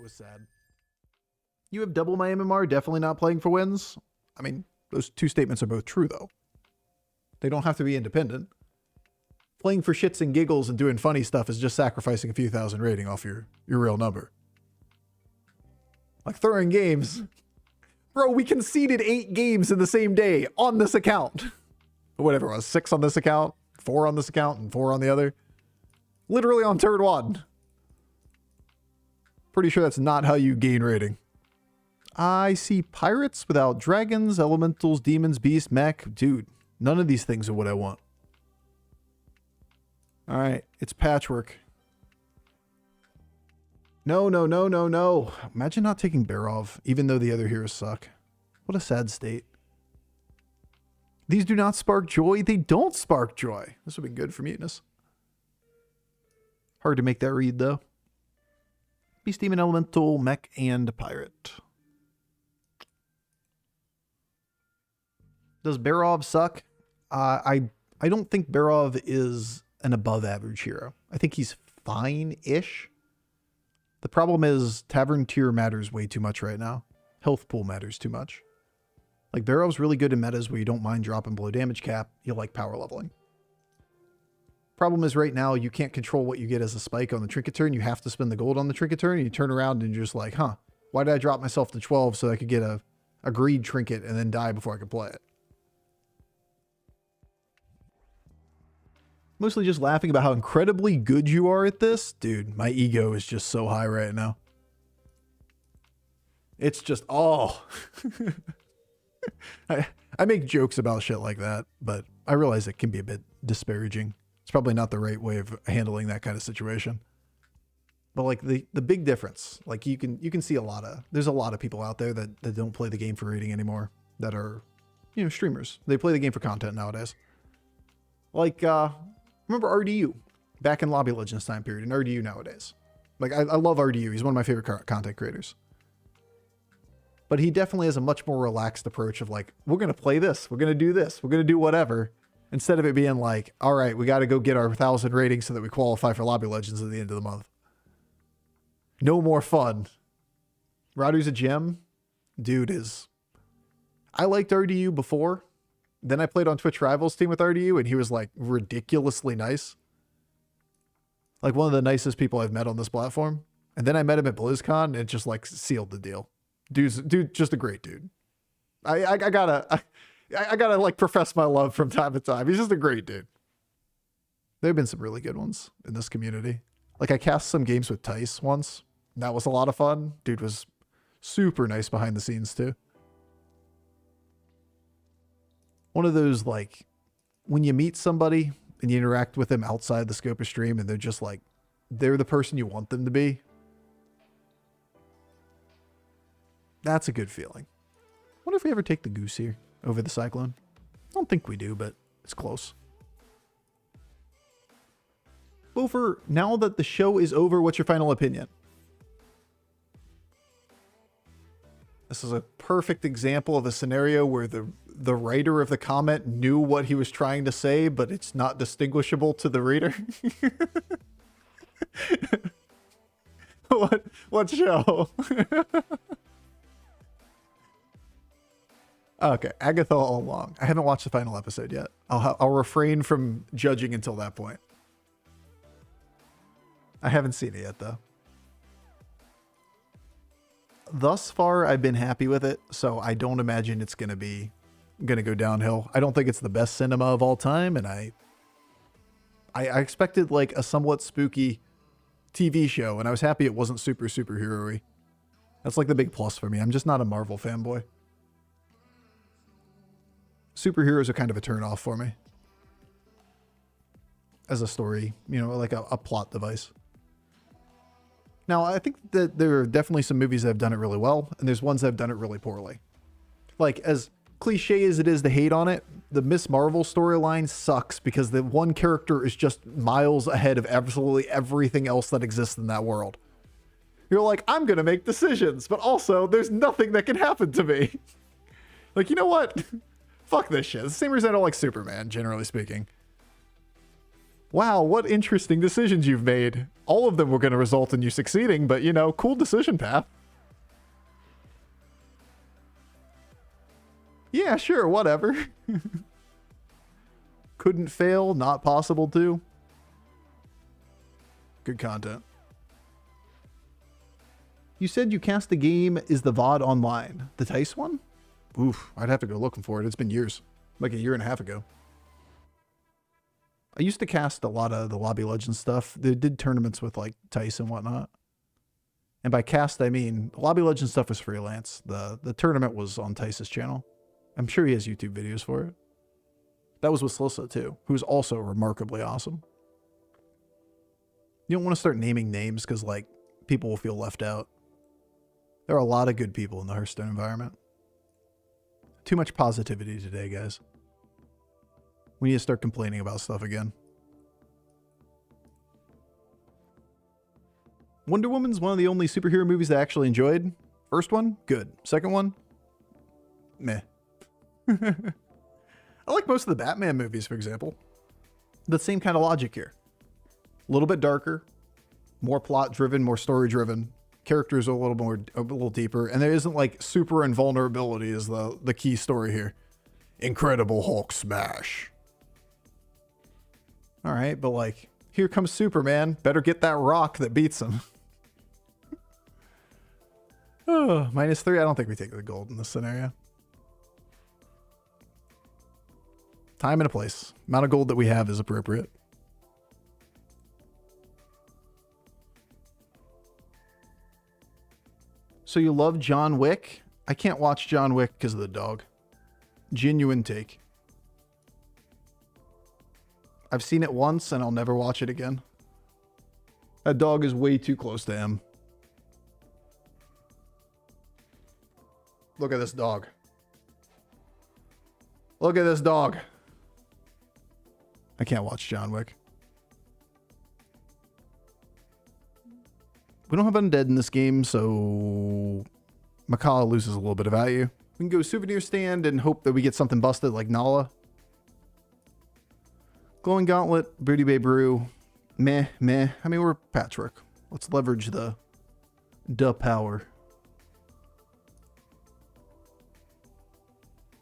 was sad. You have double my MMR, definitely not playing for wins. I mean, those two statements are both true, though. They don't have to be independent. Playing for shits and giggles and doing funny stuff is just sacrificing a few thousand rating off your real number. Like throwing games. Bro, we conceded 8 games in the same day on this account. Whatever it was, 6 on this account, 4 on this account, and 4 on the other. Literally on turn 1. Pretty sure that's not how you gain rating. I see pirates without dragons, elementals, demons, beast, mech. Dude, none of these things are what I want. All right, it's patchwork. No, no, no, no, no. Imagine not taking Barov, even though the other heroes suck. What a sad state. These do not spark joy. They don't spark joy. This would be good for muteness. Hard to make that read, though. Beast, demon, elemental, mech, and pirate. Does Barov suck? I don't think Barov is an above average hero. I think he's fine-ish. The problem is Tavern tier matters way too much right now. Health pool matters too much. Like Barov's really good in metas where you don't mind dropping below damage cap. You like power leveling. Problem is right now you can't control what you get as a spike on the trinket turn. You have to spend the gold on the trinket turn and you turn around and you're just like, huh, why did I drop myself to 12 so I could get a greed trinket and then die before I could play it? Mostly just laughing about how incredibly good you are at this. Dude, my ego is just so high right now. It's just, oh. I make jokes about shit like that, but I realize it can be a bit disparaging. It's probably not the right way of handling that kind of situation. But like the big difference, like you can see there's a lot of people out there that don't play the game for rating anymore, that are, you know, streamers. They play the game for content nowadays. Like, remember RDU back in Lobby Legends time period and RDU nowadays. Like I love RDU. He's one of my favorite content creators. But he definitely has a much more relaxed approach of like, we're going to play this. We're going to do this. We're going to do whatever. Instead of it being like, all right, we got to go get our 1,000 ratings so that we qualify for Lobby Legends at the end of the month. No more fun. Radu's a gem. Dude is... I liked RDU before. Then I played on Twitch Rivals team with RDU and he was like ridiculously nice. Like one of the nicest people I've met on this platform. And then I met him at BlizzCon and it just like sealed the deal. Dude, just a great dude. I gotta like profess my love from time to time. He's just a great dude. There have been some really good ones in this community. Like I cast some games with Tice once. That was a lot of fun. Dude was super nice behind the scenes too. One of those, like, when you meet somebody and you interact with them outside the scope of stream and they're just like, they're the person you want them to be. That's a good feeling. What if we ever take the Goose here over the Cyclone? I don't think we do, but it's close. Bofur, now that the show is over, what's your final opinion? This is a perfect example of a scenario where the writer of the comment knew what he was trying to say, but it's not distinguishable to the reader. What show? Okay, Agatha all along. I haven't watched the final episode yet. I'll refrain from judging until that point. I haven't seen it yet, though. Thus far, I've been happy with it, so I don't imagine it's gonna go downhill. I don't think it's the best cinema of all time, and I expected like a somewhat spooky TV show, and I was happy it wasn't superhero-y. That's like the big plus for me. I'm just not a Marvel fanboy. Superheroes are kind of a turn-off for me. As a story, you know, like a plot device. Now, I think that there are definitely some movies that have done it really well, and there's ones that have done it really poorly. Like, as cliche as it is to hate on it, the Miss Marvel storyline sucks because the one character is just miles ahead of absolutely everything else that exists in that world. You're like, I'm going to make decisions, but also there's nothing that can happen to me. Like, you know what? Fuck this shit. It's the same reason I don't like Superman, generally speaking. Wow, what interesting decisions you've made. All of them were going to result in you succeeding, but, you know, cool decision path. Yeah, sure, whatever. Couldn't fail, not possible to. Good content. You said you cast the game is the VOD online. The Tice one? Oof, I'd have to go looking for it. It's been years. Like a year and a half ago. I used to cast a lot of the Lobby Legends stuff. They did tournaments with like Tice and whatnot. And by cast, I mean Lobby Legends stuff was freelance. The tournament was on Tice's channel. I'm sure he has YouTube videos for it. That was with Slysssa too, who's also remarkably awesome. You don't want to start naming names because like people will feel left out. There are a lot of good people in the Hearthstone environment. Too much positivity today, guys. We need to start complaining about stuff again. Wonder Woman's one of the only superhero movies I actually enjoyed. First one, good. Second one, meh. I like most of the Batman movies, for example. The same kind of logic here. A little bit darker, more plot-driven, more story-driven. Characters are a little deeper, and there isn't like super invulnerability is the key story here. Incredible Hulk smash. All right, but like, here comes Superman. Better get that rock that beats him. Oh, -3. I don't think we take the gold in this scenario. Time and a place. Amount of gold that we have is appropriate. So you love John Wick? I can't watch John Wick because of the dog. Genuine take. I've seen it once and I'll never watch it again. That dog is way too close to him. Look at this dog. Look at this dog. I can't watch John Wick. We don't have undead in this game, so Macaw loses a little bit of value. We can go souvenir stand and hope that we get something busted like Nala. Glowing Gauntlet, Booty Bay Brew. Meh, meh. I mean, we're Patchwork. Let's leverage the power.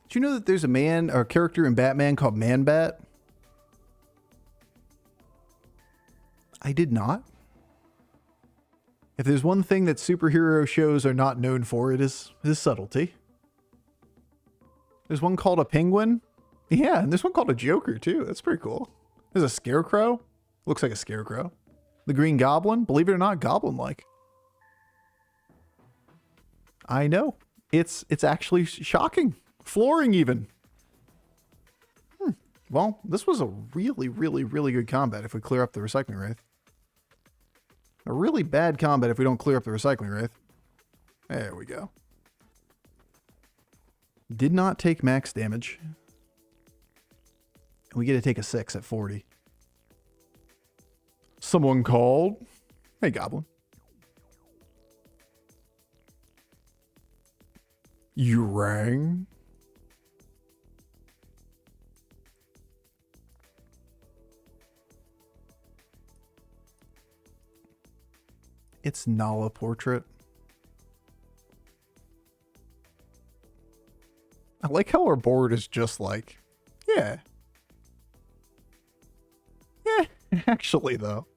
Do you know that there's a character in Batman called Man-Bat? I did not. If there's one thing that superhero shows are not known for, it is subtlety. There's one called a Penguin. Yeah, and there's one called a Joker, too. That's pretty cool. There's a Scarecrow. Looks like a Scarecrow. The Green Goblin. Believe it or not, Goblin-like. I know. It's actually shocking. Flooring, even. Well, this was a really, really, really good combat if we clear up the Recycling Wraith. A really bad combat if we don't clear up the Recycling Wraith. There we go. Did not take max damage. We get to take a 6 at 40. Someone called. Hey, Goblin. You rang? It's Nala portrait. I like how our board is just like, yeah. Yeah, actually though.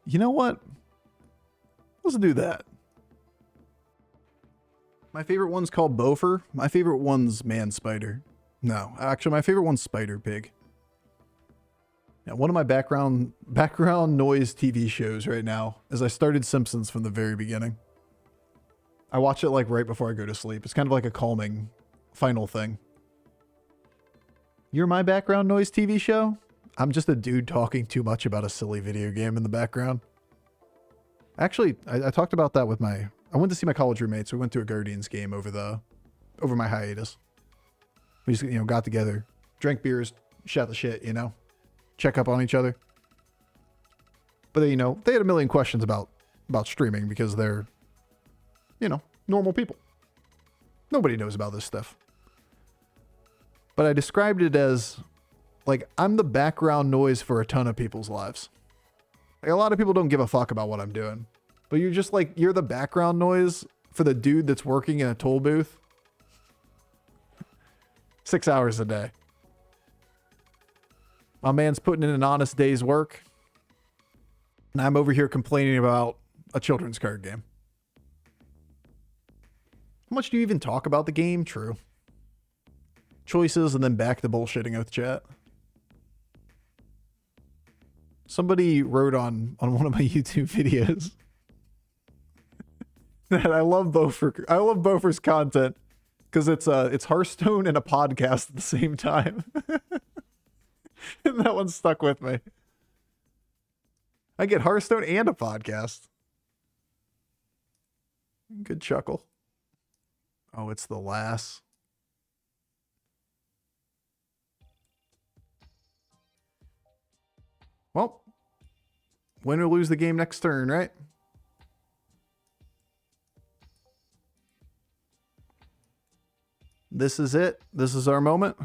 You know what? Let's do that. My favorite one's called Bofur. My favorite one's Man Spider. No, actually my favorite one's Spider Pig. Now, one of my background noise TV shows right now is I started Simpsons from the very beginning. I watch it like right before I go to sleep. It's kind of like a calming final thing. You're my background noise TV show? I'm just a dude talking too much about a silly video game in the background. Actually, I talked about that with I went to see my college roommates. We went to a Guardians game over my hiatus. We just, got together, drank beers, shot the shit, check up on each other. But they, they had a million questions about streaming because they're, normal people. Nobody knows about this stuff. But I described it as Like, I'm the background noise for a ton of people's lives. Like, a lot of people don't give a fuck about what I'm doing. But you're just like, you're the background noise for the dude that's working in a toll booth 6 hours a day. My man's putting in an honest day's work. And I'm over here complaining about a children's card game. How much do you even talk about the game? True. Choices and then back to bullshitting with chat. Somebody wrote on one of my YouTube videos that I love Bofur. I love Bofur's content because it's Hearthstone and a podcast at the same time. And that one stuck with me. I get Hearthstone and a podcast. Good chuckle. Oh, it's the last. Well, win or lose the game next turn, right? This is it. This is our moment.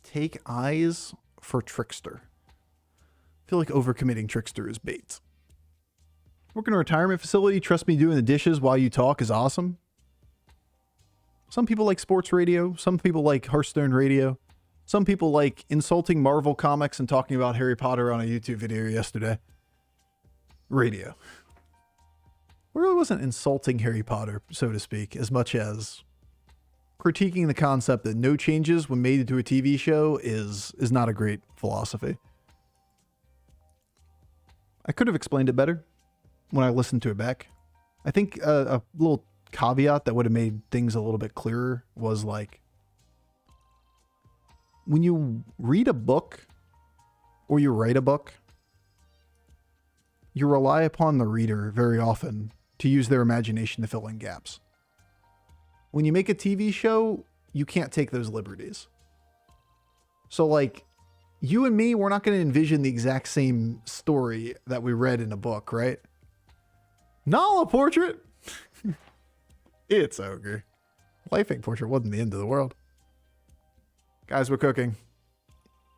Take eyes for Trickster. I feel like overcommitting Trickster is bait. Work in a retirement facility. Trust me, doing the dishes while you talk is awesome. Some people like sports radio. Some people like Hearthstone radio. Some people like insulting Marvel comics and talking about Harry Potter on a YouTube video yesterday. Radio. It really wasn't insulting Harry Potter, so to speak, as much as critiquing the concept that no changes when made into a TV show is not a great philosophy. I could have explained it better when I listened to it back. I think a little caveat that would have made things a little bit clearer was like, when you read a book or you write a book, you rely upon the reader very often to use their imagination to fill in gaps. When you make a TV show, you can't take those liberties. So like, you and me, we're not going to envision the exact same story that we read in a book, right? Nala portrait. It's ogre. Life Ink portrait wasn't the end of the world. Guys, we're cooking.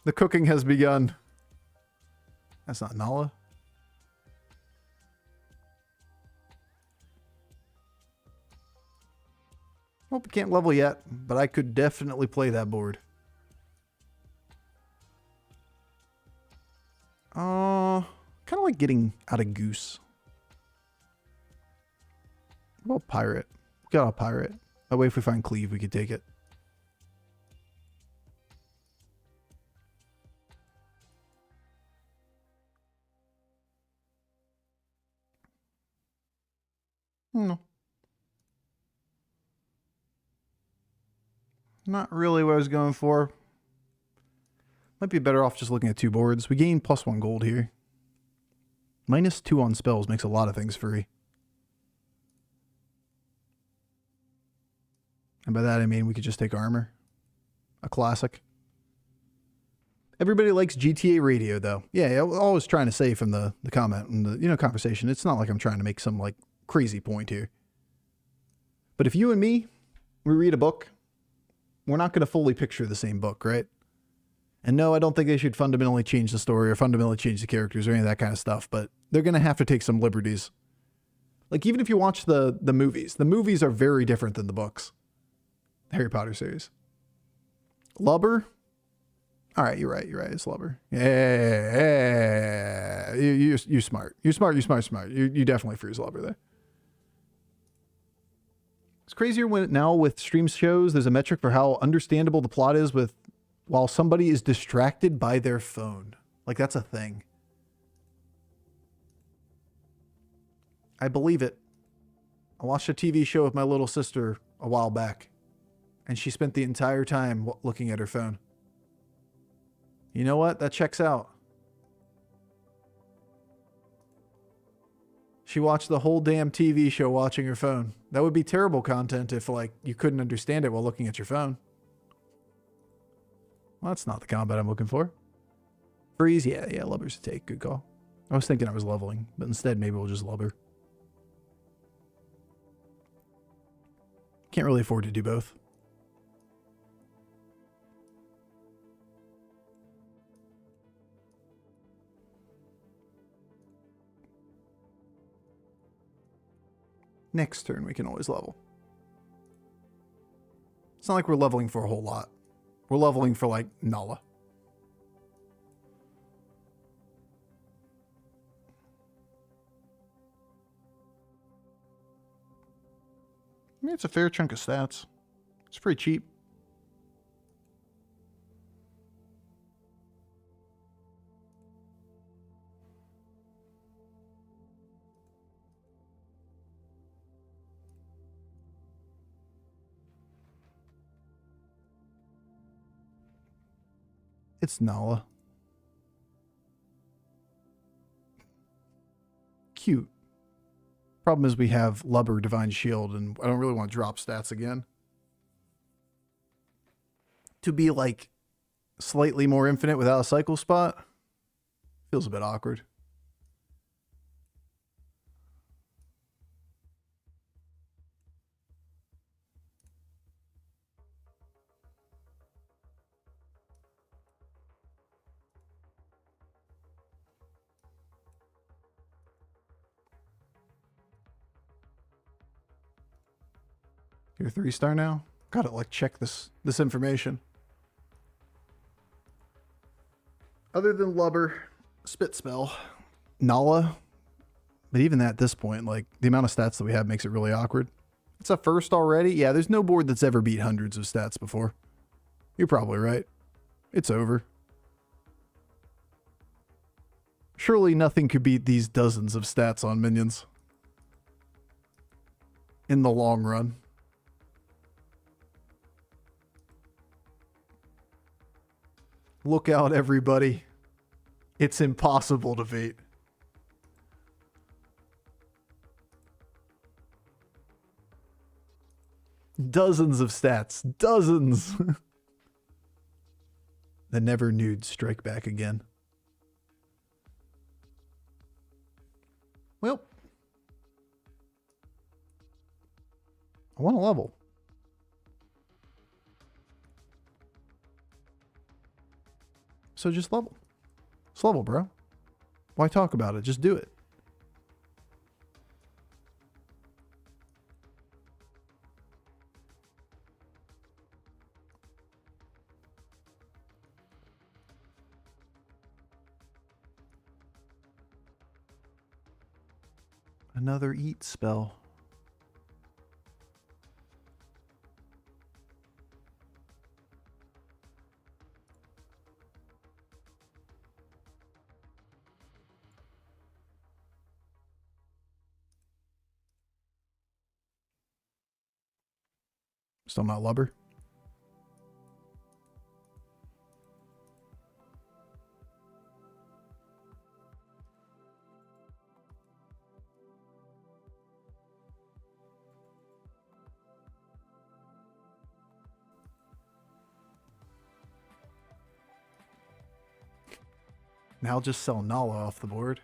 The cooking has begun. That's not Nala. Well, we can't level yet, but I could definitely play that board. Kind of like getting out of Goose. Well, pirate. Got a pirate. That way if we find Cleave, we could take it. No. Not really what I was going for. Might be better off just looking at two boards. We gain +1 gold here. -2 on spells makes a lot of things free. And by that I mean we could just take armor. A classic. Everybody likes GTA radio though. Yeah, I was trying to say from the comment and the conversation, it's not like I'm trying to make some like crazy point here. But if you and me, we read a book, we're not going to fully picture the same book, right? And no, I don't think they should fundamentally change the story or fundamentally change the characters or any of that kind of stuff, but they're going to have to take some liberties. Like, even if you watch the movies are very different than the books. The Harry Potter series. Lubber? All right, you're right. It's Lubber. Yeah. You're smart. You're smart. You definitely freeze Lubber there. It's crazier when now with stream shows, there's a metric for how understandable the plot is while somebody is distracted by their phone. Like, that's a thing. I believe it. I watched a TV show with my little sister a while back, and she spent the entire time looking at her phone. You know what? That checks out. She watched the whole damn TV show watching her phone. That would be terrible content if, like, you couldn't understand it while looking at your phone. Well, that's not the combat I'm looking for. Freeze? Yeah, Lubber's a take. Good call. I was thinking I was leveling, but instead maybe we'll just Lubber. Can't really afford to do both. Next turn we can always level. It's not like we're leveling for a whole lot. We're leveling for like Nala. I mean, it's a fair chunk of stats. It's pretty cheap. It's Nala. Cute. Problem is we have Lubber, Divine Shield, and I don't really want to drop stats again. To be like slightly more infinite without a cycle spot feels a bit awkward. You're 3-star now? Gotta like check this information. Other than Lubber, Spit Spell, Nala, but even that at this point, like the amount of stats that we have makes it really awkward. It's a first already? Yeah, there's no board that's ever beat hundreds of stats before. You're probably right. It's over. Surely nothing could beat these dozens of stats on minions. In the long run. Look out, everybody. It's impossible to beat. Dozens of stats. Dozens. The never nude strike back again. Well. I want a level. So just level. Just level, bro. Why talk about it? Just do it. Another eat spell. Still not Lubber. Now I'll just sell Nala off the board.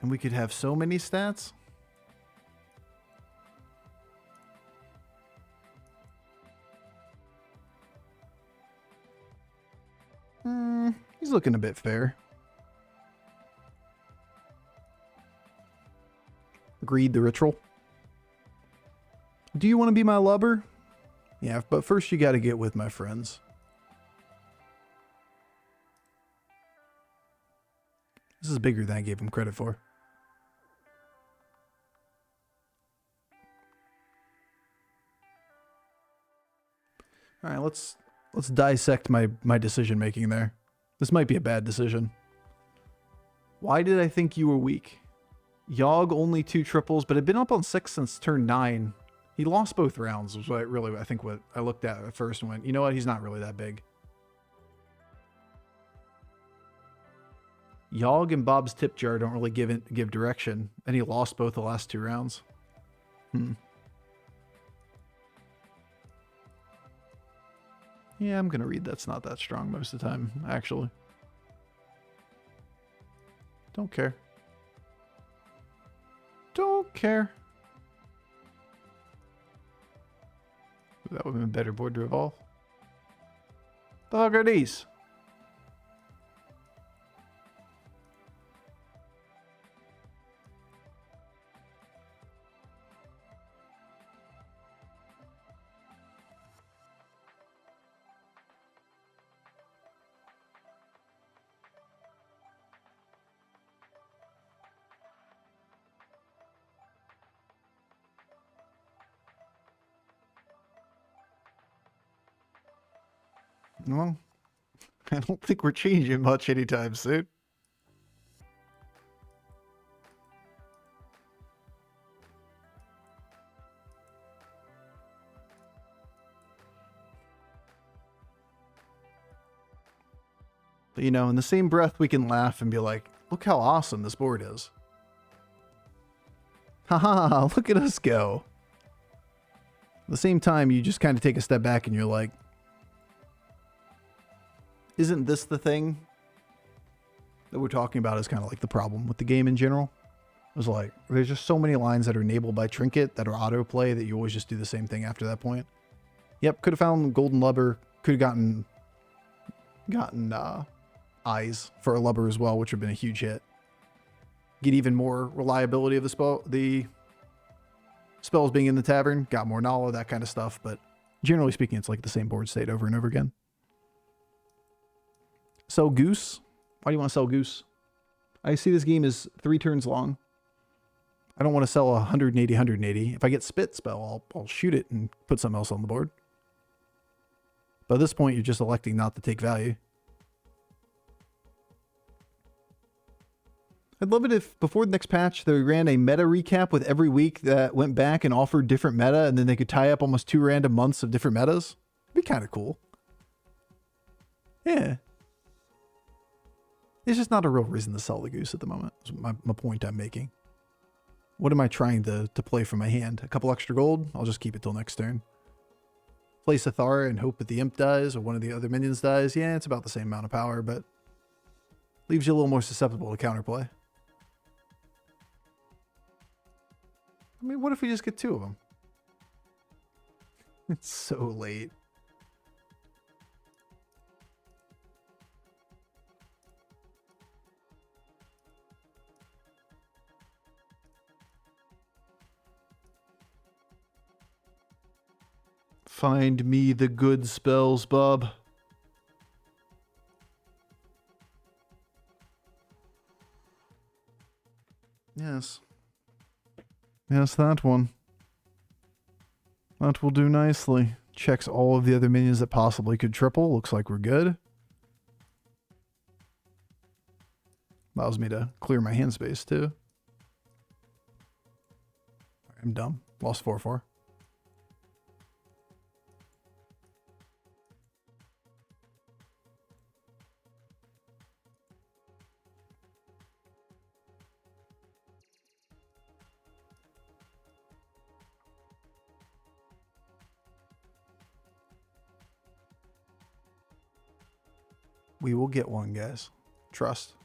And we could have so many stats. He's looking a bit fair. Greed the ritual. Do you want to be my Lubber? Yeah, but first you got to get with my friends. This is bigger than I gave him credit for. All right, let's dissect my decision making there. This might be a bad decision. Why did I think you were weak? Yogg only 2 triples, but had been up on 6 since turn 9. He lost both rounds, was what I think what I looked at first and went, you know what, he's not really that big. Yogg and Bob's tip jar don't really give direction, and he lost both the last 2 rounds. Yeah, I'm gonna read that's not that strong most of the time, actually. Don't care. Don't care. That would have been a better board to evolve. The fuck are these? Well, I don't think we're changing much anytime soon. But, you know, in the same breath, we can laugh and be like, look how awesome this board is. Haha, look at us go. At the same time, you just kind of take a step back and you're like, isn't this the thing that we're talking about as kind of like the problem with the game in general? It was like, there's just so many lines that are enabled by Trinket that are autoplay that you always just do the same thing after that point. Yep, could have found Golden Lubber, could have gotten Eyes for a Lubber as well, which would have been a huge hit. Get even more reliability of the spells being in the tavern, got more Nala, that kind of stuff, but generally speaking, it's like the same board state over and over again. Sell Goose? Why do you want to sell Goose? I see this game is 3 turns long. I don't want to sell 180, 180. If I get Spit spell, I'll shoot it and put something else on the board. But at this point, you're just electing not to take value. I'd love it if before the next patch, they ran a meta recap with every week that went back and offered different meta, and then they could tie up almost 2 random months of different metas. It'd be kind of cool. Yeah. It's just not a real reason to sell the Goose at the moment. That's my point I'm making. What am I trying to play from my hand? A couple extra gold? I'll just keep it till next turn. Play Sathara and hope that the Imp dies or one of the other minions dies. Yeah, it's about the same amount of power, but leaves you a little more susceptible to counterplay. I mean, what if we just get 2 of them? It's so late. Find me the good spells, bub. Yes. Yes, that one. That will do nicely. Checks all of the other minions that possibly could triple. Looks like we're good. Allows me to clear my hand space, too. I'm dumb. Lost 4-4. We will get one, guys. Trust.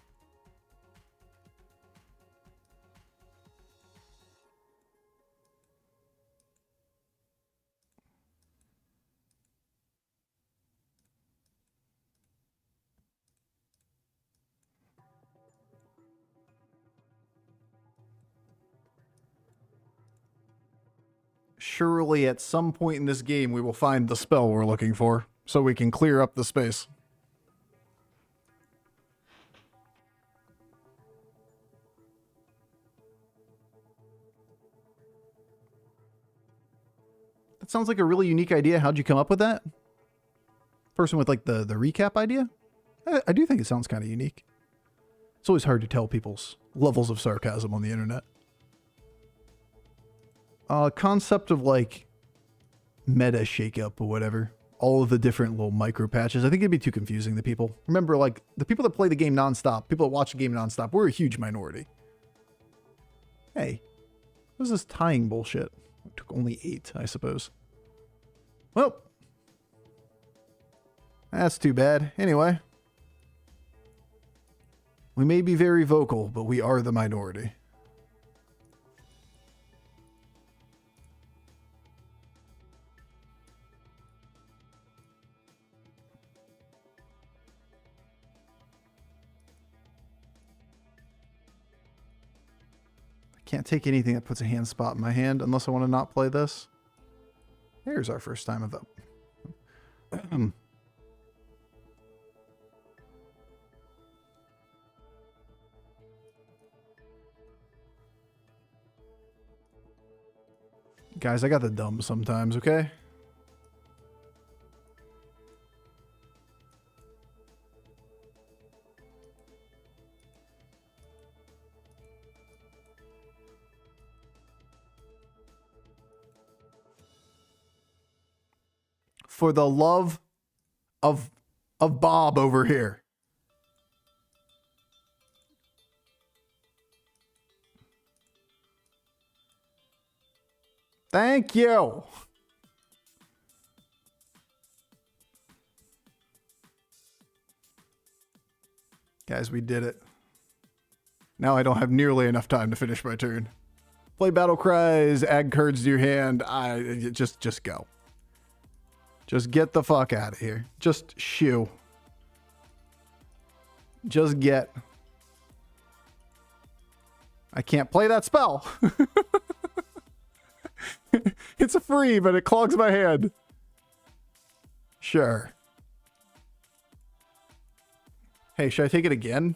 Surely at some point in this game we will find the spell we're looking for so we can clear up the space. That sounds like a really unique idea. How'd you come up with that? Person with like the recap idea? I do think it sounds kind of unique. It's always hard to tell people's levels of sarcasm on the internet. Concept of like meta shakeup or whatever. All of the different little micro patches. I think it'd be too confusing to people. Remember, like the people that play the game nonstop, people that watch the game nonstop, we're a huge minority. Hey, what is this tying bullshit? It took only 8, I suppose. Well, that's too bad. Anyway, we may be very vocal, but we are the minority. can't take anything that puts a hand spot in my hand unless I want to not play this. Here's our first time of it. Guys, I got the dumb sometimes, okay? For the love of Bob over here. Thank you. Guys, we did it. Now I don't have nearly enough time to finish my turn. Play battle cries, add cards to your hand. Just go. Just get the fuck out of here. Just shoo. Just get. I can't play that spell. It's a free, but it clogs my hand. Sure. Hey, should I take it again?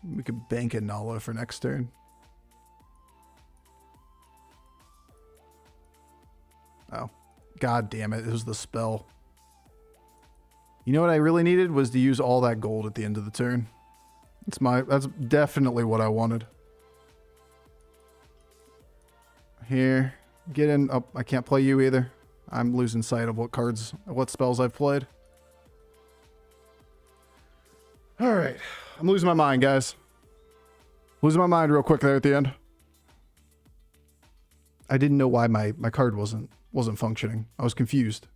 We could bank a Nala for next turn. Oh. God damn it. It was the spell. You know what I really needed was to use all that gold at the end of the turn. That's definitely what I wanted. Here. Get in. Oh, I can't play you either. I'm losing sight of what spells I've played. Alright. I'm losing my mind, guys. Losing my mind real quick there at the end. I didn't know why my card wasn't functioning. I was confused.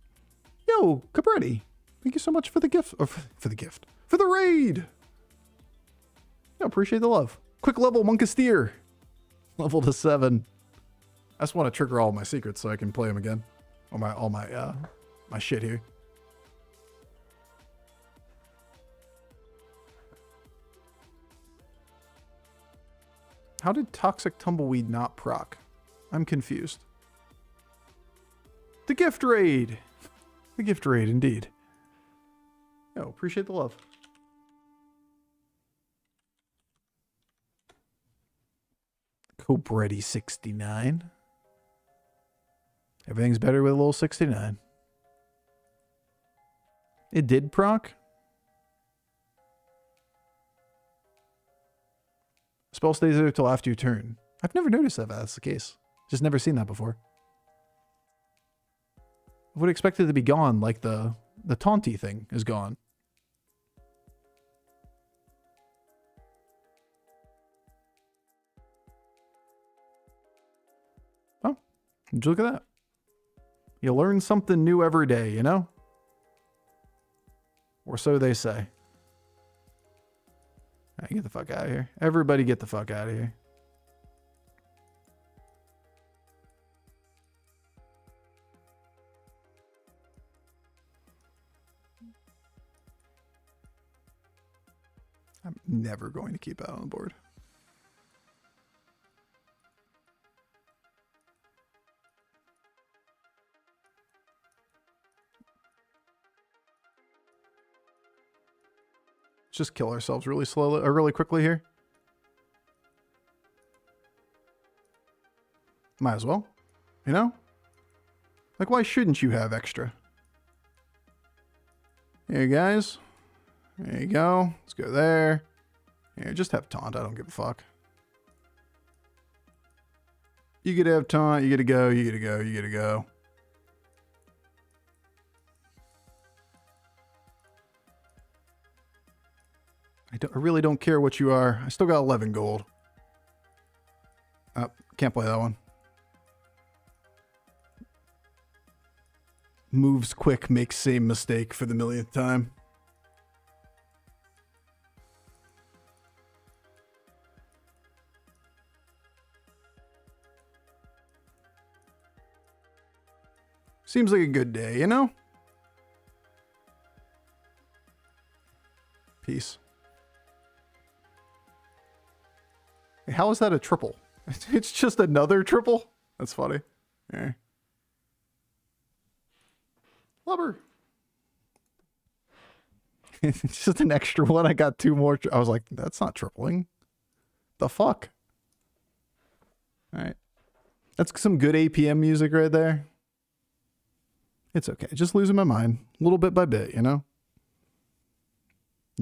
Yo, Kibler, thank you so much for the gift. Or for the gift. For the raid! I appreciate the love. Quick level, Monkasteer. Level to 7. I just want to trigger all my secrets so I can play them again. All my shit here. How did Toxic Tumbleweed not proc? I'm confused. The gift raid. The gift raid, indeed. Yo, appreciate the love. Cobretti 69. Everything's better with a little 69. It did proc? Spell stays there till after your turn. I've never noticed that that's the case. Just never seen that before. I would expect it to be gone, like the taunty thing is gone. Oh, look at that. You learn something new every day, you know? Or so they say. All right, get the fuck out of here. Everybody get the fuck out of here. I'm never going to keep that on the board. Let's just kill ourselves really slowly or really quickly here. Might as well. You know? Like, why shouldn't you have extra? Here, guys. There you go. Let's go there. Here, just have taunt. I don't give a fuck. You get to have taunt. You get to go. You get to go. You get to go. I really don't care what you are. I still got 11 gold. Oh, can't play that one. Moves quick, makes same mistake for the millionth time. Seems like a good day, you know? Peace. How is that a triple? It's just another triple? That's funny. Yeah. Lubber. It's just an extra one. I got 2 more. I was like, that's not tripling. The fuck? All right. That's some good APM music right there. It's okay. Just losing my mind. Little bit by bit, you know?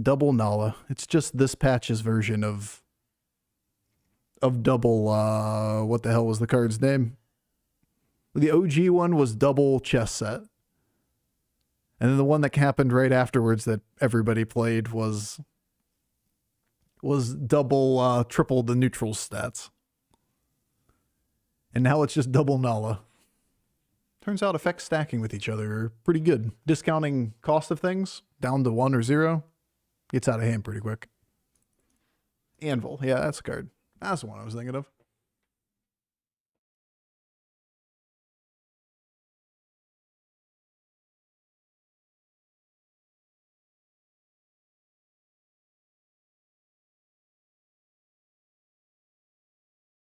Double Nala. It's just this patch's version of double, what the hell was the card's name? The OG one was double chess set. And then the one that happened right afterwards that everybody played was double, triple the neutral stats. And now it's just double Nala. Turns out effects stacking with each other are pretty good. Discounting cost of things down to 1 or 0 gets out of hand pretty quick. Anvil. Yeah, that's a card. That's the one I was thinking of.